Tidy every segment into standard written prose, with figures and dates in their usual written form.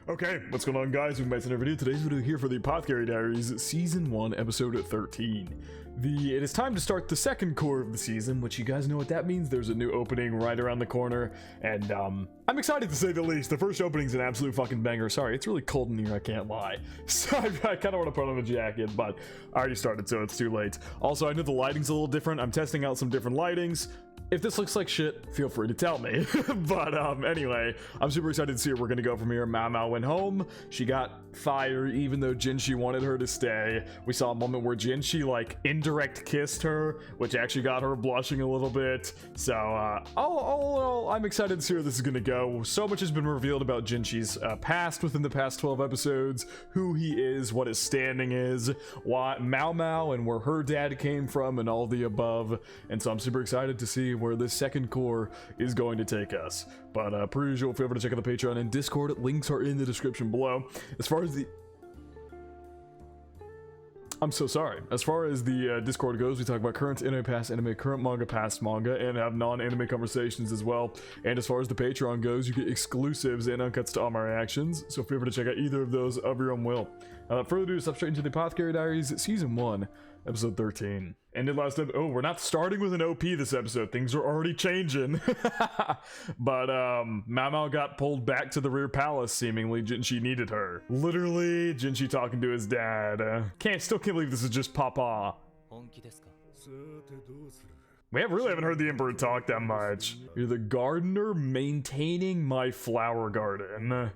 Okay, what's going on, guys? Welcome back to another video. Today's video here for the Apothecary Diaries, Season 1, Episode 13. It is time to start the second core of the season, which you guys know what that means. There's a new opening right around the corner, and I'm excited to say the least. The first opening's an absolute fucking banger. Sorry, it's really cold in here, I can't lie. So I kind of want to put on a jacket, but I already started, so it's too late. Also, I know the lighting's a little different. I'm testing out some different lightings. If this looks like shit, feel free to tell me. But anyway, I'm super excited to see where we're gonna go from here. MAOMAO went home. She got fired even though Jinshi wanted her to stay. We saw a moment where Jinshi like indirect kissed her, which actually got her blushing a little bit. So I'm excited to see where this is gonna go. So much has been revealed about Jinshi's past within the past 12 episodes, who he is, what his standing is, why MAOMAO and where her dad came from, and all the above. And so I'm super excited to see where this second core is going to take us. But per usual, feel free to check out the Patreon and Discord. Links are in the description below. As far as the Discord goes, we talk about current anime, past anime, current manga, past manga, and have non-anime conversations as well. And as far as the Patreon goes, you get exclusives and uncuts to all my reactions, so feel free to check out either of those of your own will. Further ado, step straight into the Apothecary Diaries, Season 1, Episode 13. Ended last episode. Oh, we're not starting with an OP this episode. Things are already changing. But MAOMAO got pulled back to the rear palace, seemingly. Jinshi needed her. Literally, Jinshi talking to his dad. Still can't believe this is just Papa. We really haven't heard the Emperor talk that much. You're the gardener maintaining my flower garden.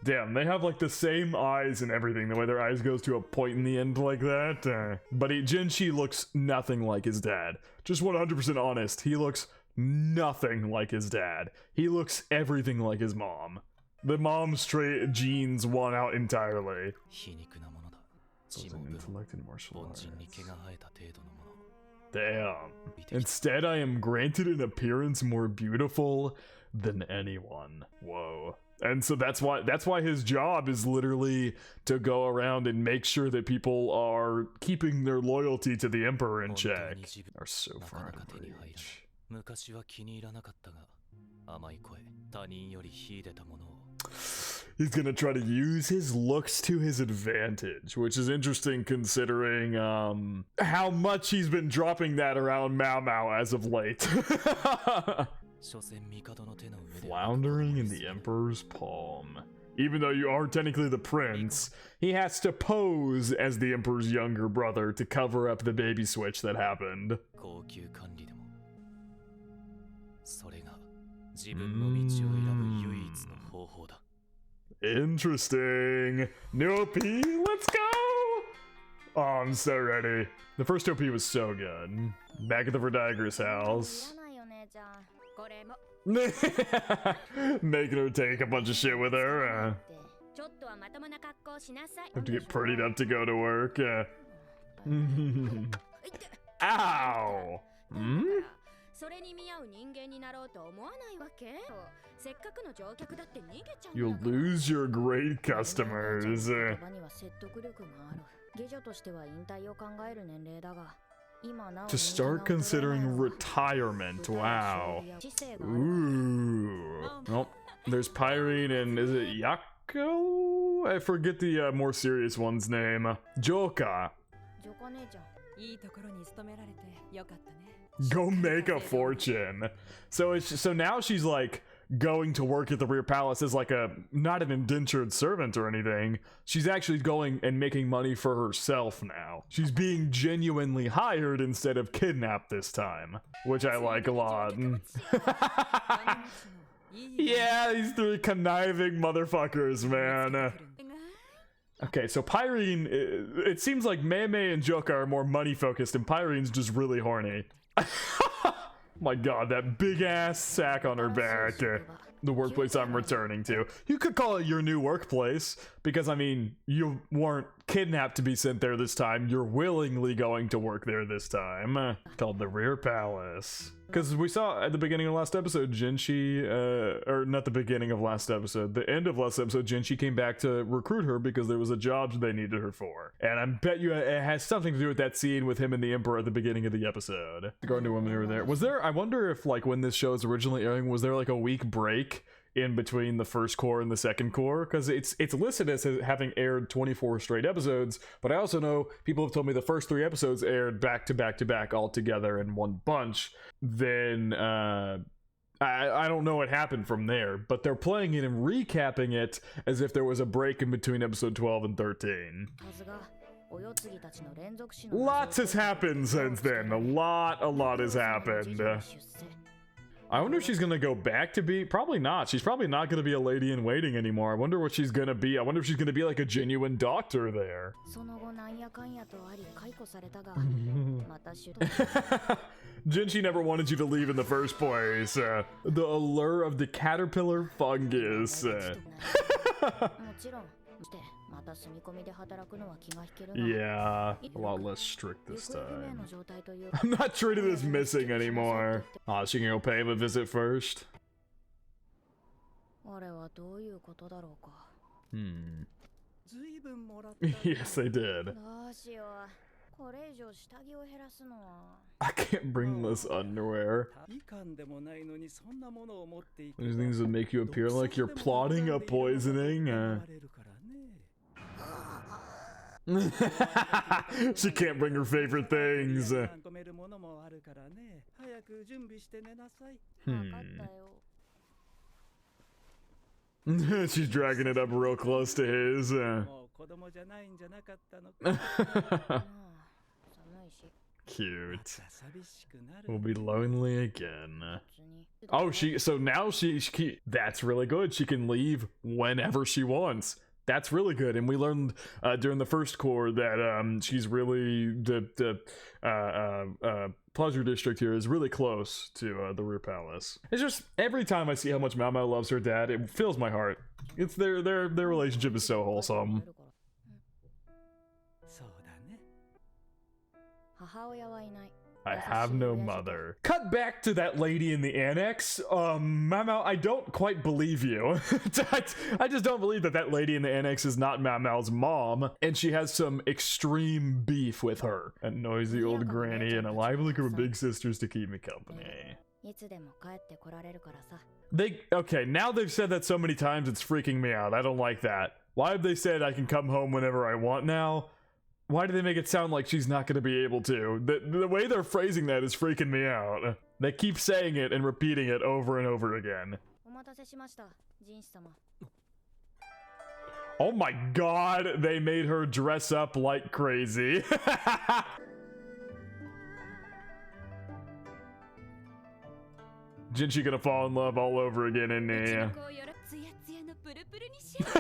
Damn, they have like the same eyes and everything, the way their eyes goes to a point in the end like that. But Jinshi looks nothing like his dad. Just 100% honest, he looks nothing like his dad. He looks everything like his mom. The mom's trait genes won out entirely. Intellect and martial arts. Damn. Instead, I am granted an appearance more beautiful than anyone. Whoa. And so that's why his job is literally to go around and make sure that people are keeping their loyalty to the Emperor in check. Are so far out of reach. He's gonna try to use his looks to his advantage, which is interesting considering how much he's been dropping that around MAOMAO as of late. Floundering in the Emperor's palm. Even though you are technically the prince, he has to pose as the Emperor's younger brother to cover up the baby switch that happened. Interesting. New OP, let's go! Oh, I'm so ready. The first OP was so good. Back at the Verdiger's house. Making her take a bunch of shit with her. Have to get prettied up to go to work. Ow! You'll lose your great customers. To start considering retirement, wow. Ooh. Oh, there's Pyrene and is it Yako? I forget the more serious one's name. Joka. Go make a fortune. So now she's like going to work at the rear palace as like not an indentured servant or anything. She's actually going and making money for herself now. She's being genuinely hired instead of kidnapped this time, which I like a lot. Yeah, these three conniving motherfuckers, man. Okay, so Pyrene, it seems like Mei and Joka are more money focused and Pyrene's just really horny. My god, that big ass sack on her back. The workplace I'm returning to. You could call it your new workplace, because I mean, you weren't kidnapped to be sent there this time. You're willingly going to work there this time. Called the Rear Palace. Because we saw at the beginning of last episode, Jinshi, or not the beginning of last episode, the end of last episode, Jinshi came back to recruit her because there was a job they needed her for. And I bet you it has something to do with that scene with him and the Emperor at the beginning of the episode. The gardener women who were there. Was there, I wonder if like when this show was originally airing, was there like a week break in between the first core and the second core, because it's listed as having aired 24 straight episodes, but I also know people have told me the first 3 episodes aired back to back to back all together in one bunch. Then I don't know what happened from there, but they're playing it and recapping it as if there was a break in between episode 12 and 13. Lots has happened since then. A lot has happened. I wonder if she's gonna go back to be... Probably not. She's probably not gonna be a lady in waiting anymore. I wonder what she's gonna be. I wonder if she's gonna be like a genuine doctor there. Jinshi never wanted you to leave in the first place. The allure of the caterpillar fungus. Yeah, a lot less strict this time. I'm not treated as missing anymore. Aw, she can go pay him a visit first. Yes, they did. I can't bring this underwear. These things would make you appear like you're plotting a poisoning. She can't bring her favorite things. She's dragging it up real close to his. Cute. We'll be lonely again. Oh, so now she that's really good. She can leave whenever she wants. That's really good. And we learned during the first core that she's really the pleasure district here is really close to the rear palace. It's just every time I see how much MAOMAO loves her dad, it fills my heart. It's their relationship is so wholesome. I have no mother. Cut back to that lady in the annex. MAOMAO, I don't quite believe you. I just don't believe that lady in the annex is not MAOMAO's mom, and she has some extreme beef with her. A noisy old granny and a lively group of big sisters to keep me company. Okay, now they've said that so many times it's freaking me out. I don't like that. Why have they said I can come home whenever I want now? Why do they make it sound like she's not going to be able to? The way they're phrasing that is freaking me out. They keep saying it and repeating it over and over again. Oh my god, they made her dress up like crazy. Jinshi gonna fall in love all over again, isn't he?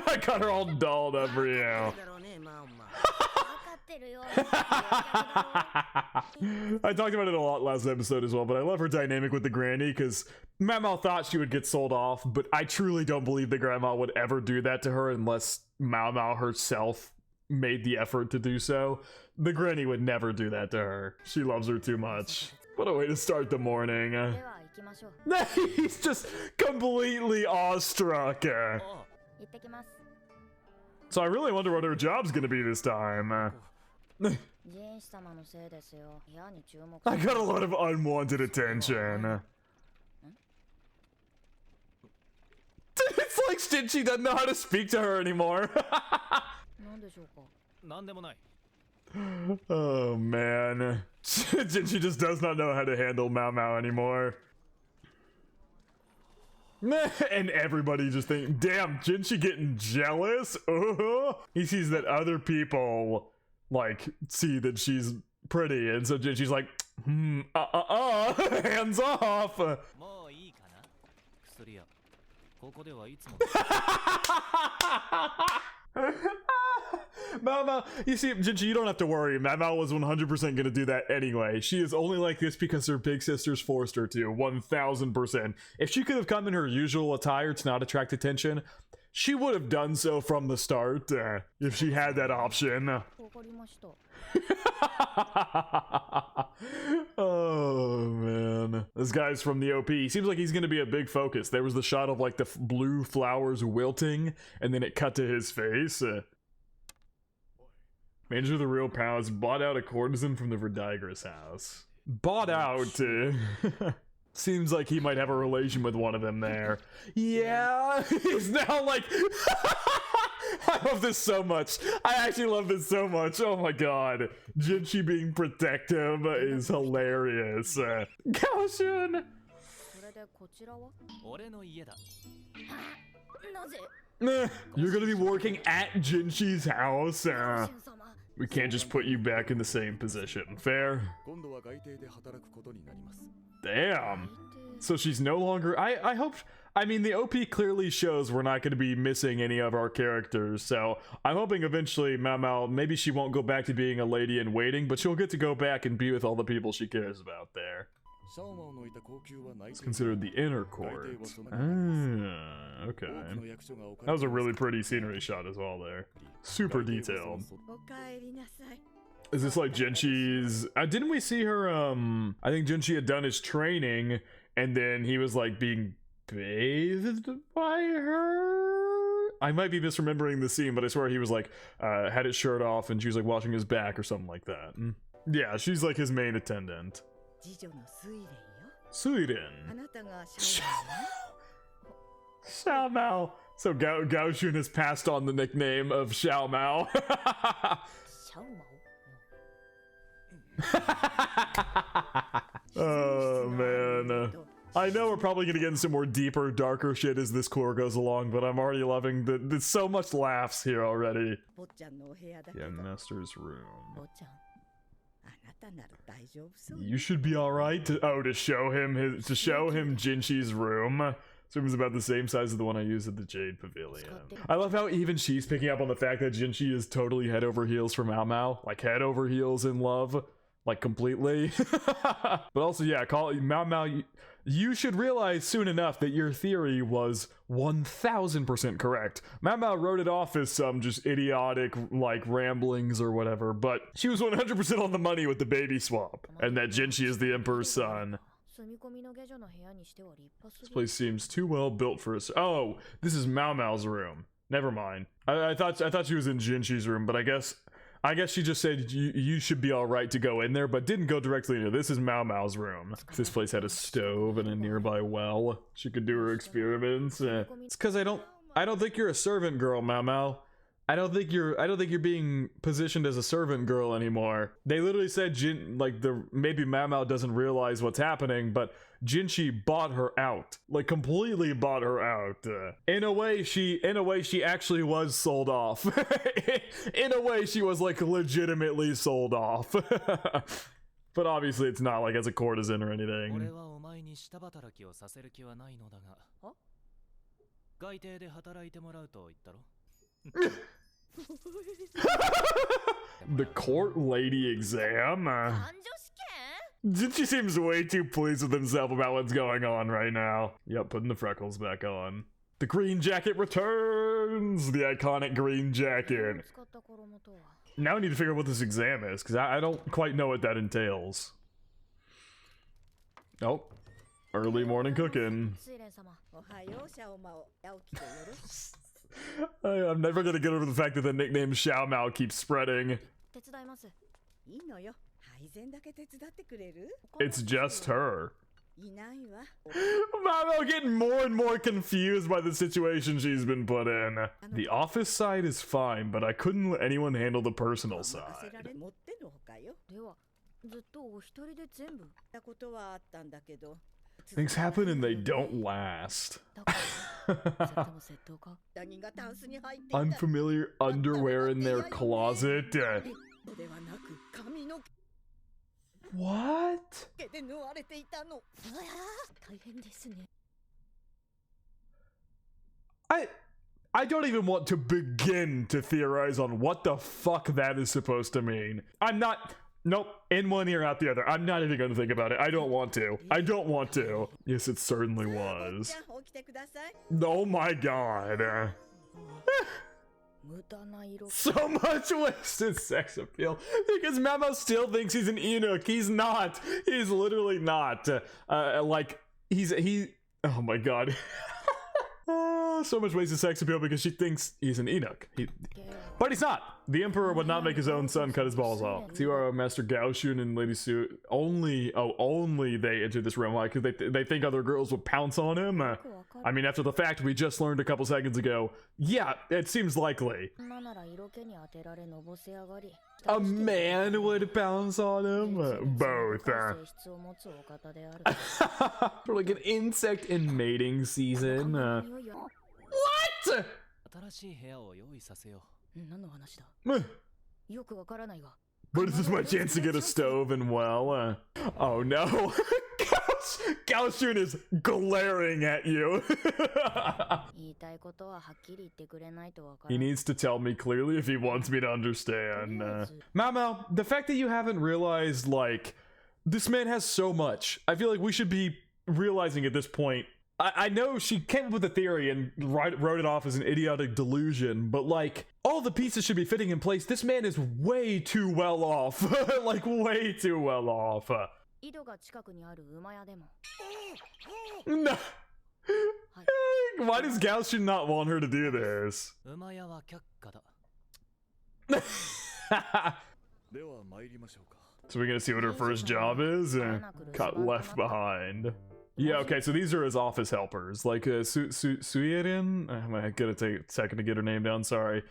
I got her all dolled up for you. I talked about it a lot last episode as well, but I love her dynamic with the granny, because MAOMAO thought she would get sold off, but I truly don't believe the grandma would ever do that to her unless MAOMAO herself made the effort to do so. The granny would never do that to her. She loves her too much. What a way to start the morning. He's just completely awestruck. So I really wonder what her job's gonna be this time. I got a lot of unwanted attention. It's like Jinshi doesn't know how to speak to her anymore. Oh man. Jinshi just does not know how to handle MAOMAO anymore. And everybody just thinks, damn, Jinshi getting jealous? He sees that other people, like, see that she's pretty, and so Jinshi's like, hands off! MAOMAO, you see, Jinshi, you don't have to worry. MAOMAO was 100% gonna do that anyway. She is only like this because her big sisters forced her to, 1000%. If she could have come in her usual attire to not attract attention, she would have done so from the start, if she had that option. Oh man, this guy's from the OP. He seems like he's gonna be a big focus. There was the shot of like the blue flowers wilting, and then it cut to his face. Manager of the Real Palace bought out a courtesan from the Verdigris house. Bought out. Seems like he might have a relation with one of them there. Yeah, he's now like... I love this so much. I actually love this so much. Oh my god. Jinshi being protective is hilarious. Gaoshun! You're gonna be working at Jinshi's house? We can't just put you back in the same position. Fair? Damn. So she's no longer... I hope... I mean, the OP clearly shows we're not going to be missing any of our characters, so I'm hoping eventually MAOMAO, maybe she won't go back to being a lady in waiting, but she'll get to go back and be with all the people she cares about there. It's considered the inner court. Ah, okay. That was a really pretty scenery shot as well there. Super detailed. Is this like Jinshi's... didn't we see her, I think Jinshi had done his training, and then he was like being bathed by her? I might be misremembering the scene, but I swear he was like, had his shirt off and she was like washing his back or something like that. Yeah, she's like his main attendant. Suiren. Xiaomao. So Gaoshun has passed on the nickname of Xiaomao. Oh man. I know we're probably gonna get in some more deeper, darker shit as this core goes along, but I'm already loving there's so much laughs here already. Yeah, master's room. You should be alright to show him Jinshi's room. This room is about the same size as the one I used at the Jade Pavilion. I love how even she's picking up on the fact that Jinshi is totally head over heels for MAOMAO. Like head over heels in love. Like completely. But also, yeah, MAOMAO, you should realize soon enough that your theory was 1000% correct. MAOMAO wrote it off as some just idiotic, like, ramblings or whatever, but she was 100% on the money with the baby swap, and that Jinshi is the Emperor's son. This place seems too well built for us. Oh, this is MAOMAO's room. Never mind. I thought she was in Jinshi's room, but I guess she just said you should be alright to go in there, but didn't go directly into. This is MAOMAO's room. If this place had a stove and a nearby well, she could do her experiments. It's because I don't think you're a servant girl, MAOMAO. I don't think you're being positioned as a servant girl anymore. They literally said maybe MAOMAO doesn't realize what's happening, but Jinshi bought her out, like completely bought her out. In a way, she actually was sold off. In a way, she was like legitimately sold off. But obviously, it's not like as a courtesan or anything. The court lady exam? Jinshi seems way too pleased with himself about what's going on right now. Yep, putting the freckles back on. The green jacket returns! The iconic green jacket. Now I need to figure out what this exam is, because I don't quite know what that entails. Oh. Early morning cooking. I'm never gonna get over the fact that the nickname XiaoMao keeps spreading. It's just her. MAOMAO getting more and more confused by the situation she's been put in. The office side is fine, but I couldn't let anyone handle the personal side. Things happen and they don't last. Unfamiliar underwear in their closet. What? I don't even want to begin to theorize on what the fuck that is supposed to mean. Nope, in one ear, out the other. I'm not even gonna think about it. I don't want to. Yes, it certainly was. Oh my god. So much wasted sex appeal. Because MAOMAO still thinks he's an eunuch. He's not. He's literally not. Oh my god. So much wasted sex appeal because she thinks he's an eunuch. But he's not. The Emperor would not make his own son cut his balls off. See our Master Gaoshun and Lady Su only they entered this realm. Why? Because they think other girls would pounce on him. I mean, after the fact we just learned a couple seconds ago. Yeah, it seems likely. A man would pounce on him? Both. For like an insect in mating season. What? But is this my chance to get a stove and well? Oh no. Gaoshun is glaring at you. He needs to tell me clearly if he wants me to understand. Mao, the fact that you haven't realized, like, this man has so much. I feel like we should be realizing at this point. I know she came up with a theory and wrote it off as an idiotic delusion, but like, all the pieces should be fitting in place. This man is way too well off. Like, way too well off. No. Why does Gaoshun not want her to do this? So we're gonna see what her first job is? Got left behind. Yeah, okay, so these are his office helpers. Like, Suyerin? I'm gonna take a second to get her name down, sorry.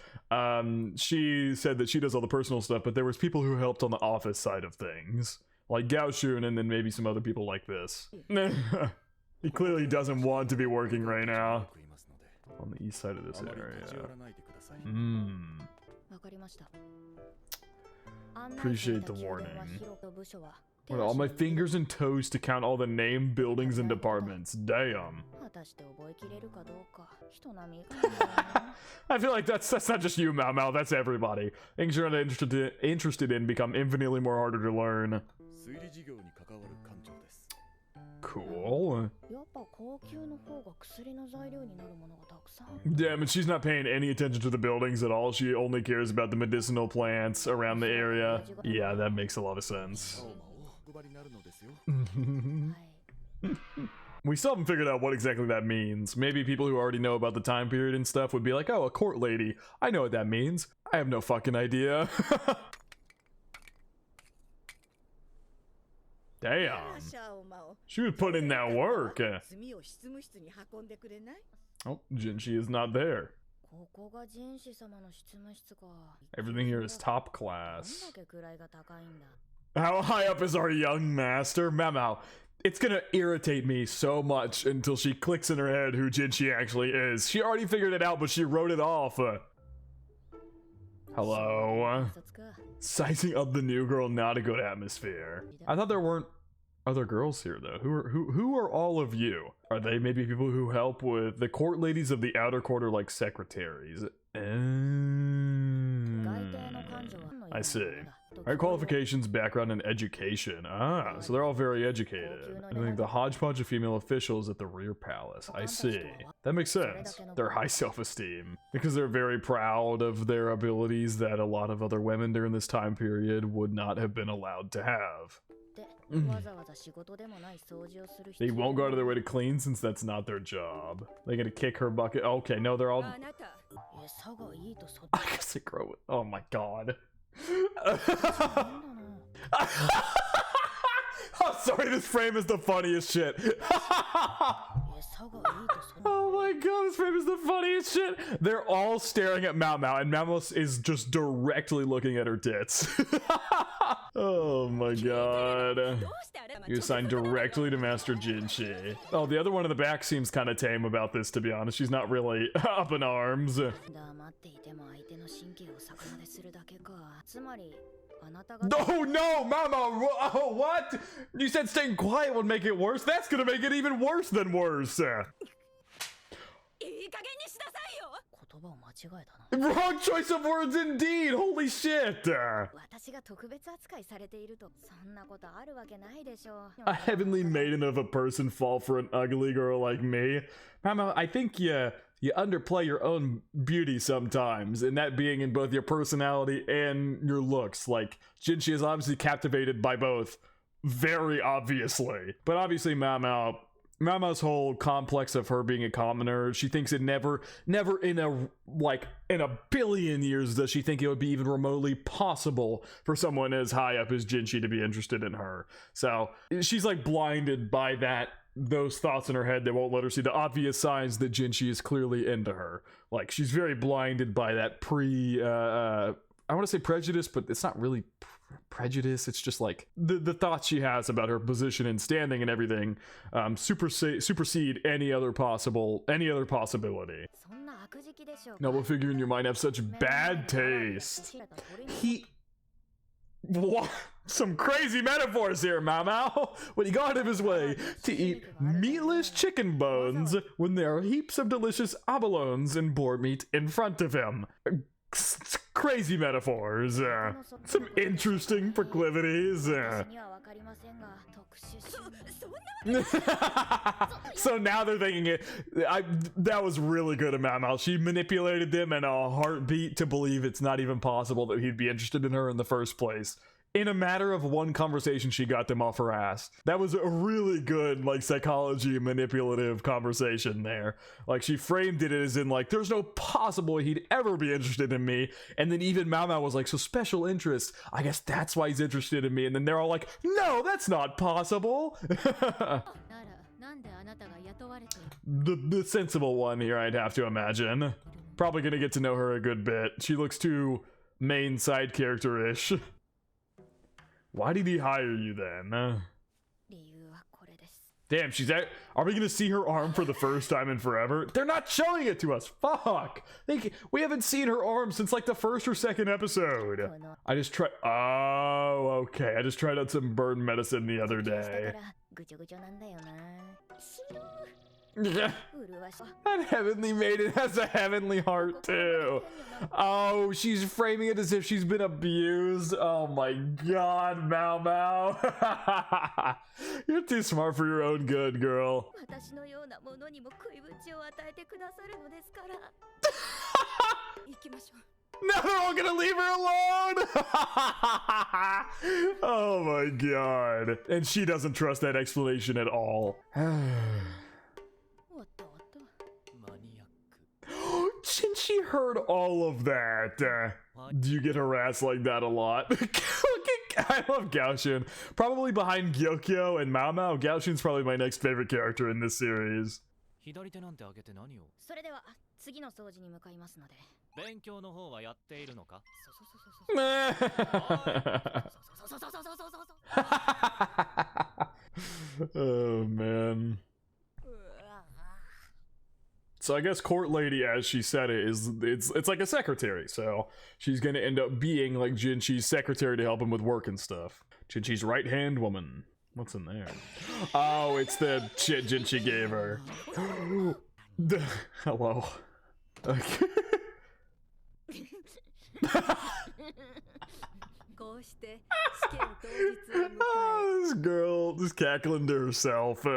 She said that she does all the personal stuff, but there was people who helped on the office side of things. Like Gaoshun and then maybe some other people like this. He clearly doesn't want to be working right now. On the east side of this area. Appreciate the warning. What, all my fingers and toes to count all the name, buildings, and departments. Damn. I feel like that's not just you, Mao, that's everybody. Things you're not interested in become infinitely more harder to learn. Cool. Damn, and she's not paying any attention to the buildings at all. She only cares about the medicinal plants around the area. Yeah, that makes a lot of sense. We still haven't figured out what exactly that means. Maybe people who already know about the time period and stuff would be like, oh, a court lady. I know what that means. I have no fucking idea. Damn. She was putting in that work. Oh, Jinshi is not there. Everything here is top class. How high up is our young master? Mao, it's gonna irritate me so much until she clicks in her head who Jinshi actually is. She already figured it out, but she wrote it off. Hello? Sizing up the new girl, not a good atmosphere. I thought there weren't other girls here though. Who are all of you? Are they maybe people who help with the court ladies of the outer quarter, like secretaries? I see. Alright, qualifications, background, and education. Ah, so they're all very educated. I think the hodgepodge of female officials at the rear palace. I see. That makes sense. They're high self-esteem. Because they're very proud of their abilities that a lot of other women during this time period would not have been allowed to have. They won't go out of their way to clean since that's not their job. They're gonna kick her bucket. Okay, no, they're all... I guess they grow it. Oh my god. I'm sorry, this frame is the funniest shit. Oh my god, this frame is the funniest shit. They're all staring at Mao, and Mao is just directly looking at her tits. Oh my god. You assigned directly to Master Jinshi. Oh, the other one in the back seems kind of tame about this, to be honest. She's not really up in arms. Oh no, Mama! Oh, what? You said staying quiet would make it worse? That's gonna make it even worse than worse! Wrong choice of words indeed! Holy shit! A heavenly maiden of a person fall for an ugly girl like me? Mama, I think you underplay your own beauty sometimes, and that being in both your personality and your looks. Like, Jinshi is obviously captivated by both, very obviously. But obviously Mao Mama's whole complex of her being a commoner, she thinks it never in a billion years does she think it would be even remotely possible for someone as high up as Jinshi to be interested in her. So she's like blinded by those thoughts in her head that won't let her see the obvious signs that Jinshi is clearly into her. Like, she's very blinded by that I want to say prejudice, but it's not really prejudice. It's just like the thoughts she has about her position and standing and everything supersede any other possibility. Noble figure in your mind have such bad taste. What? Some crazy metaphors here, Mao. When he got out of his way to eat meatless chicken bones when there are heaps of delicious abalones and boar meat in front of him. Crazy metaphors. Some interesting proclivities. So now they're thinking that was really good of Mao. She manipulated them in a heartbeat to believe it's not even possible that he'd be interested in her in the first place. In a matter of one conversation, she got them off her ass. That was a really good, like, psychology manipulative conversation there. Like, she framed it as in, like, there's no possible he'd ever be interested in me. And then even Mao was like, so special interest. I guess that's why he's interested in me. And then they're all like, no, that's not possible. The sensible one here, I'd have to imagine. Probably gonna get to know her a good bit. She looks too main side character-ish. Why did he hire you then? Damn, she's out. Are we gonna see her arm for the first time in forever? They're not showing it to us. Fuck. We haven't seen her arm since like the first or second episode. I just tried. Oh, okay. I just tried out some burn medicine the other day. Yeah. That heavenly maiden has a heavenly heart too. Oh, she's framing it as if she's been abused. Oh my god, Mao. You're too smart for your own good, girl. Now they're all gonna leave her alone. Oh my god. And she doesn't trust that explanation at all. Jinshi heard all of that. Do you get harassed like that a lot? I love Gaoxun. Probably behind Gyokyo and Mao. Gaoxun's probably my next favorite character in this series. Oh man. So I guess court lady, as she said it, it's like a secretary. So she's gonna end up being like Jinshi's secretary to help him with work and stuff. Jinshi's right hand woman. What's in there? Oh, it's the shit Jinshi gave her. Hello. Okay. Oh, this girl just cackling to herself.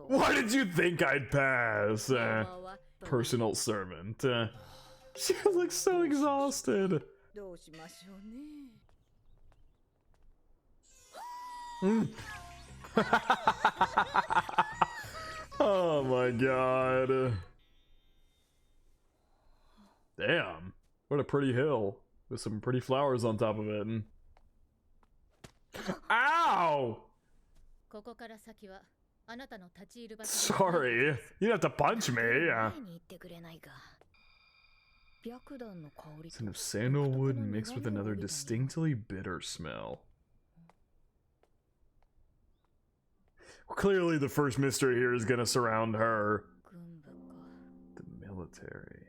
Why did you think I'd pass? Personal servant. She looks so exhausted. Oh my god. Damn. What a pretty hill. With some pretty flowers on top of it. Ow! Sorry. You don't have to punch me. It's an sandalwood mixed with another distinctly bitter smell. Clearly the first mystery here is gonna surround her. The military.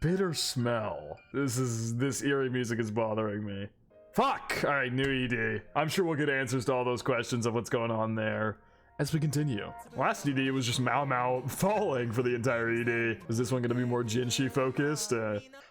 Bitter smell. This eerie music is bothering me. Fuck! Alright, new ED. I'm sure we'll get answers to all those questions of what's going on there. as we continue. Last ED was just MAOMAO falling for the entire ED. Is this one going to be more Jinshi focused?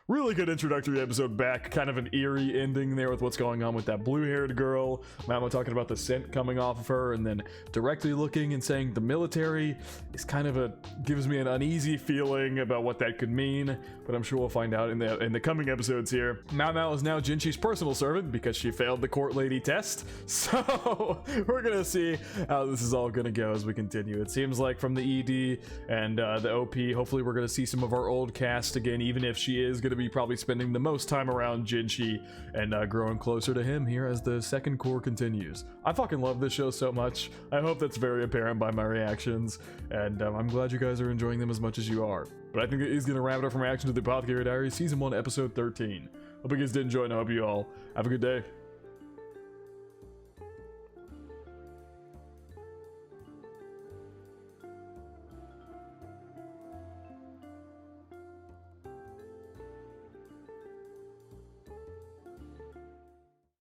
Really good introductory episode back, kind of an eerie ending there with what's going on with that blue-haired girl. MAOMAO talking about the scent coming off of her, and then directly looking and saying the military is kind of gives me an uneasy feeling about what that could mean, but I'm sure we'll find out in the coming episodes here. MAOMAO is now Jinshi's personal servant because she failed the court lady test, so we're gonna see how this is all gonna go as we continue. It seems like from the ED and the OP, hopefully we're gonna see some of our old cast again, even if she is gonna be probably spending the most time around Jinshi and growing closer to him here as the second core continues. I fucking love this show so much. I hope that's very apparent by my reactions, and I'm glad you guys are enjoying them as much as you are. But I think it is going to wrap it up from reaction to the Apothecary Diaries Season 1 Episode 13. Hope you guys did enjoy, and I hope you all have a good day.